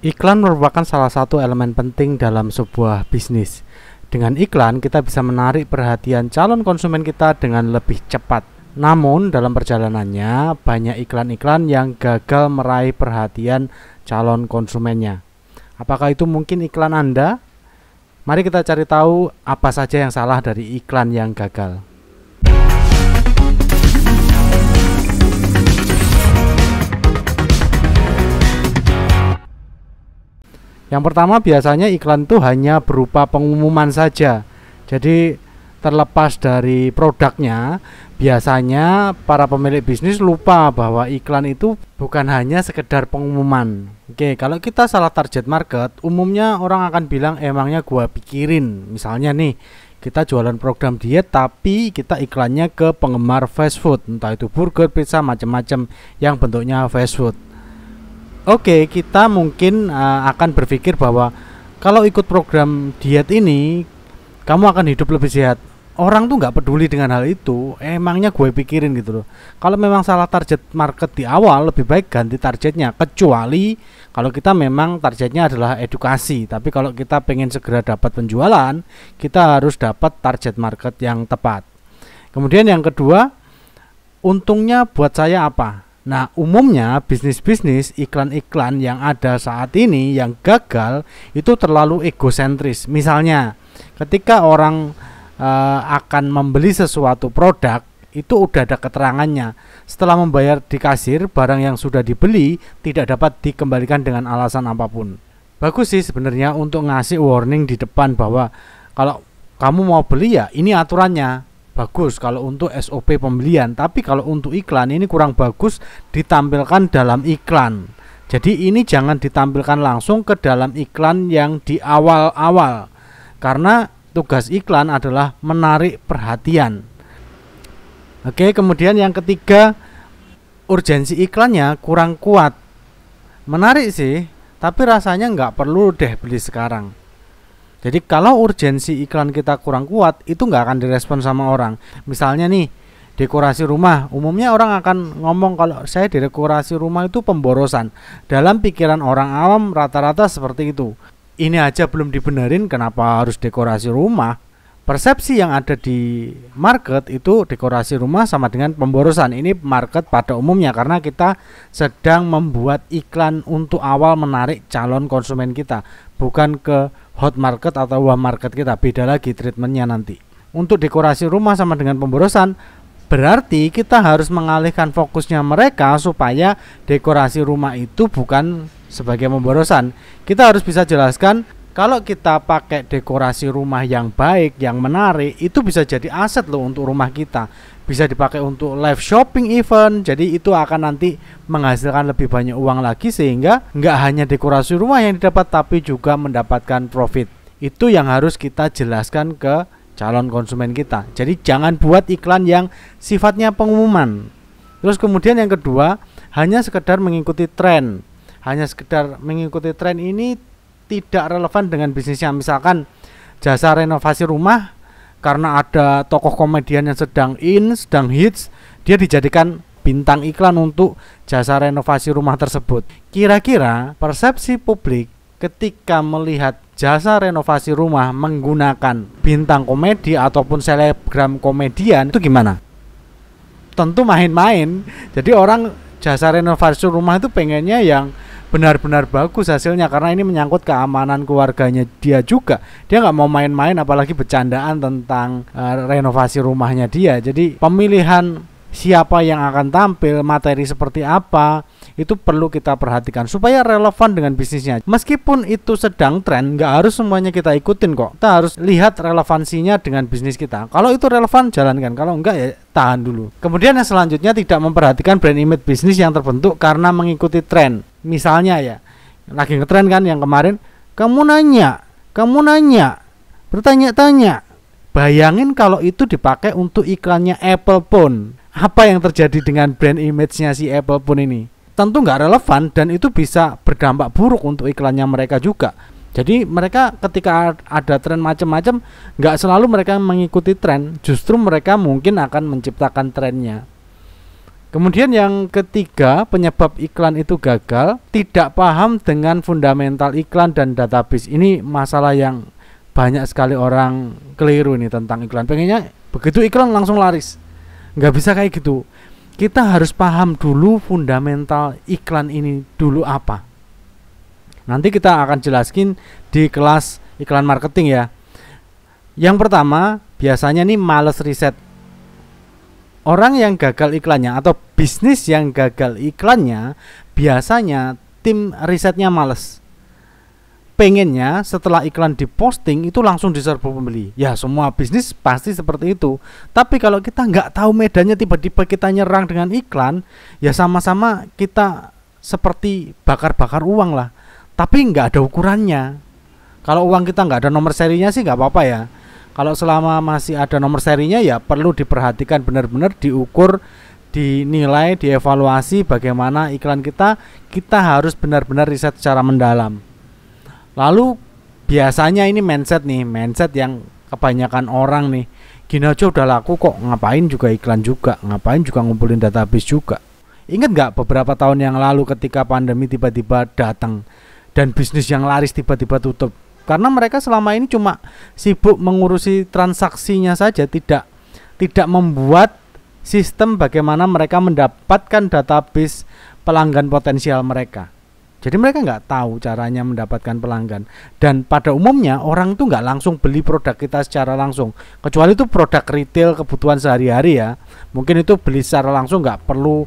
Iklan merupakan salah satu elemen penting dalam sebuah bisnis. Dengan iklan, kita bisa menarik perhatian calon konsumen kita dengan lebih cepat. Namun, dalam perjalanannya, banyak iklan-iklan yang gagal meraih perhatian calon konsumennya. Apakah itu mungkin iklan Anda? Mari kita cari tahu apa saja yang salah dari iklan yang gagal. Yang pertama, biasanya iklan itu hanya berupa pengumuman saja. Jadi terlepas dari produknya, biasanya para pemilik bisnis lupa bahwa iklan itu bukan hanya sekedar pengumuman. Oke, kalau kita salah target market, umumnya orang akan bilang emangnya gua pikirin. Misalnya nih, kita jualan program diet tapi kita iklannya ke penggemar fast food, entah itu burger, pizza, macam-macam yang bentuknya fast food. Oke, kita mungkin akan berpikir bahwa kalau ikut program diet ini, kamu akan hidup lebih sehat. Orang tuh nggak peduli dengan hal itu. Emangnya gue pikirin gitu loh. Kalau memang salah target market di awal, lebih baik ganti targetnya. Kecuali kalau kita memang targetnya adalah edukasi. Tapi kalau kita pengen segera dapat penjualan, kita harus dapat target market yang tepat. Kemudian yang kedua, untungnya buat saya apa? Nah, umumnya bisnis-bisnis iklan-iklan yang ada saat ini yang gagal itu terlalu egosentris. Misalnya, ketika orang akan membeli sesuatu produk, itu udah ada keterangannya. Setelah membayar di kasir, barang yang sudah dibeli tidak dapat dikembalikan dengan alasan apapun. Bagus sih sebenarnya untuk ngasih warning di depan bahwa kalau kamu mau beli ya ini aturannya. Bagus kalau untuk SOP pembelian, tapi kalau untuk iklan ini kurang bagus ditampilkan dalam iklan. Jadi ini jangan ditampilkan langsung ke dalam iklan yang di awal-awal, karena tugas iklan adalah menarik perhatian. Oke, kemudian yang ketiga, urgensi iklannya kurang kuat. Menarik sih, tapi rasanya nggak perlu deh beli sekarang. Jadi kalau urgensi iklan kita kurang kuat, itu nggak akan direspon sama orang. Misalnya nih, dekorasi rumah, umumnya orang akan ngomong kalau saya dekorasi rumah itu pemborosan. Dalam pikiran orang awam rata-rata seperti itu. Ini aja belum dibenerin, kenapa harus dekorasi rumah? Persepsi yang ada di market itu dekorasi rumah sama dengan pemborosan. Ini market pada umumnya karena kita sedang membuat iklan untuk awal menarik calon konsumen kita, bukan ke hot market atau warm market kita. Beda lagi treatmentnya nanti. Untuk dekorasi rumah sama dengan pemborosan, berarti kita harus mengalihkan fokusnya mereka supaya dekorasi rumah itu bukan sebagai pemborosan. Kita harus bisa jelaskan kalau kita pakai dekorasi rumah yang baik, yang menarik, itu bisa jadi aset loh untuk rumah kita. Bisa dipakai untuk live shopping event, jadi itu akan nanti menghasilkan lebih banyak uang lagi, sehingga nggak hanya dekorasi rumah yang didapat, tapi juga mendapatkan profit. Itu yang harus kita jelaskan ke calon konsumen kita. Jadi jangan buat iklan yang sifatnya pengumuman. Terus kemudian yang kedua, hanya sekedar mengikuti tren. Hanya sekedar mengikuti tren ini tidak relevan dengan bisnisnya. Misalkan jasa renovasi rumah, karena ada tokoh komedian yang sedang hits, dia dijadikan bintang iklan untuk jasa renovasi rumah tersebut. Kira-kira persepsi publik ketika melihat jasa renovasi rumah menggunakan bintang komedi ataupun selebgram komedian itu gimana? Tentu main-main. Jadi orang jasa renovasi rumah itu pengennya yang benar-benar bagus hasilnya, karena ini menyangkut keamanan keluarganya dia juga. Dia nggak mau main-main, apalagi bercandaan tentang renovasi rumahnya dia. Jadi pemilihan siapa yang akan tampil, materi seperti apa, itu perlu kita perhatikan supaya relevan dengan bisnisnya. Meskipun itu sedang tren, nggak harus semuanya kita ikutin kok. Kita harus lihat relevansinya dengan bisnis kita. Kalau itu relevan, jalankan. Kalau enggak, ya tahan dulu. Kemudian yang selanjutnya, tidak memperhatikan brand image bisnis yang terbentuk karena mengikuti tren. Misalnya ya, lagi ngetren kan yang kemarin, kamu nanya, bertanya-tanya. Bayangin kalau itu dipakai untuk iklannya Apple Phone. Apa yang terjadi dengan brand image-nya si Apple Phone ini? Tentu nggak relevan, dan itu bisa berdampak buruk untuk iklannya mereka juga. Jadi mereka ketika ada tren macam-macam, nggak selalu mereka mengikuti tren, justru mereka mungkin akan menciptakan trennya. Kemudian yang ketiga, penyebab iklan itu gagal, tidak paham dengan fundamental iklan dan database. Ini masalah yang banyak sekali orang keliru nih tentang iklan. Pengennya begitu iklan langsung laris. Nggak bisa kayak gitu. Kita harus paham dulu fundamental iklan ini dulu apa. Nanti kita akan jelaskan di kelas iklan marketing ya. Yang pertama, biasanya nih males riset. Orang yang gagal iklannya atau bisnis yang gagal iklannya, biasanya tim risetnya males. Pengennya setelah iklan diposting itu langsung diserbu pembeli. Ya semua bisnis pasti seperti itu. Tapi kalau kita nggak tahu medannya, tiba-tiba kita nyerang dengan iklan, ya sama-sama kita seperti bakar-bakar uang lah. Tapi nggak ada ukurannya. Kalau uang kita nggak ada nomor serinya sih nggak apa-apa ya. Kalau selama masih ada nomor serinya ya perlu diperhatikan benar-benar, diukur, dinilai, dievaluasi bagaimana iklan kita. Kita harus benar-benar riset secara mendalam. Lalu biasanya ini mindset yang kebanyakan orang nih, gini aja udah laku kok, ngapain juga iklan juga, ngapain juga ngumpulin database juga. Ingat nggak beberapa tahun yang lalu ketika pandemi tiba-tiba datang dan bisnis yang laris tiba-tiba tutup? Karena mereka selama ini cuma sibuk mengurusi transaksinya saja, tidak membuat sistem bagaimana mereka mendapatkan database pelanggan potensial mereka. Jadi mereka nggak tahu caranya mendapatkan pelanggan. Dan pada umumnya orang tuh nggak langsung beli produk kita secara langsung, kecuali itu produk retail kebutuhan sehari-hari ya. Mungkin itu beli secara langsung, nggak perlu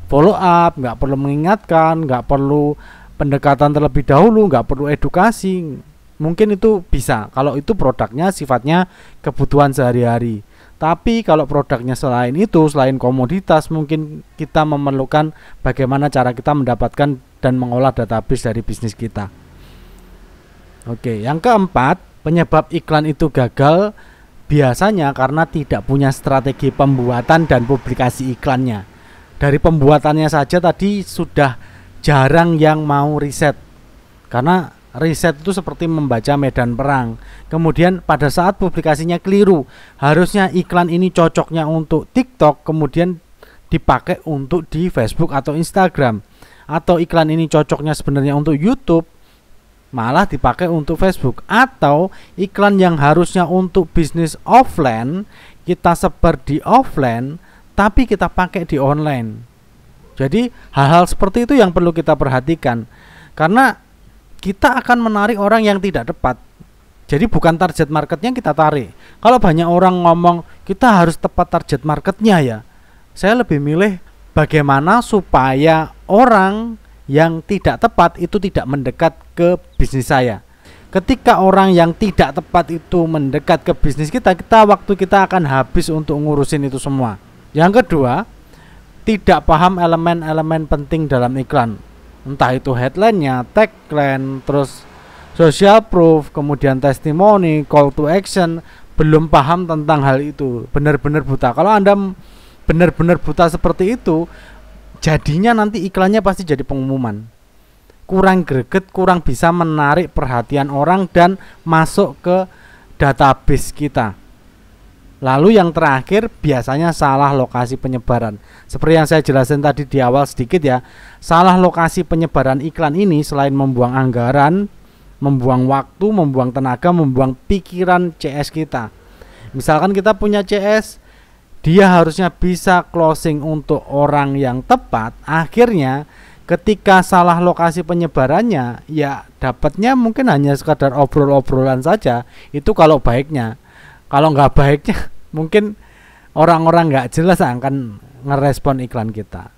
follow up, nggak perlu mengingatkan, nggak perlu pendekatan terlebih dahulu, nggak perlu edukasi. Mungkin itu bisa kalau itu produknya sifatnya kebutuhan sehari-hari. Tapi kalau produknya selain itu, selain komoditas, mungkin kita memerlukan bagaimana cara kita mendapatkan dan mengolah database dari bisnis kita. Oke, yang keempat, penyebab iklan itu gagal biasanya karena tidak punya strategi pembuatan dan publikasi iklannya. Dari pembuatannya saja tadi sudah jarang yang mau riset. Karena riset itu seperti membaca medan perang. Kemudian pada saat publikasinya keliru, harusnya iklan ini cocoknya untuk TikTok, kemudian dipakai untuk di Facebook atau Instagram. Atau iklan ini cocoknya sebenarnya untuk YouTube, malah dipakai untuk Facebook. Atau iklan yang harusnya untuk bisnis offline, kita sebar di offline, tapi kita pakai di online. Jadi hal-hal seperti itu yang perlu kita perhatikan. Karena kita akan menarik orang yang tidak tepat. Jadi bukan target marketnya kita tarik. Kalau banyak orang ngomong kita harus tepat target marketnya ya, saya lebih milih bagaimana supaya orang yang tidak tepat itu tidak mendekat ke bisnis saya. Ketika orang yang tidak tepat itu mendekat ke bisnis kita, waktu kita akan habis untuk ngurusin itu semua. Yang kedua, tidak paham elemen-elemen penting dalam iklan. Entah itu headline-nya, tagline, terus social proof, kemudian testimoni, call to action, belum paham tentang hal itu, benar-benar buta. Kalau Anda benar-benar buta seperti itu, jadinya nanti iklannya pasti jadi pengumuman. Kurang greget, kurang bisa menarik perhatian orang dan masuk ke database kita. Lalu yang terakhir biasanya salah lokasi penyebaran. Seperti yang saya jelasin tadi di awal sedikit ya, salah lokasi penyebaran iklan ini selain membuang anggaran, membuang waktu, membuang tenaga, membuang pikiran CS kita. Misalkan kita punya CS, dia harusnya bisa closing untuk orang yang tepat. Akhirnya ketika salah lokasi penyebarannya, ya dapatnya mungkin hanya sekadar obrol-obrolan saja. Itu kalau baiknya. Kalau nggak baiknya mungkin orang-orang nggak jelas akan ngerespon iklan kita.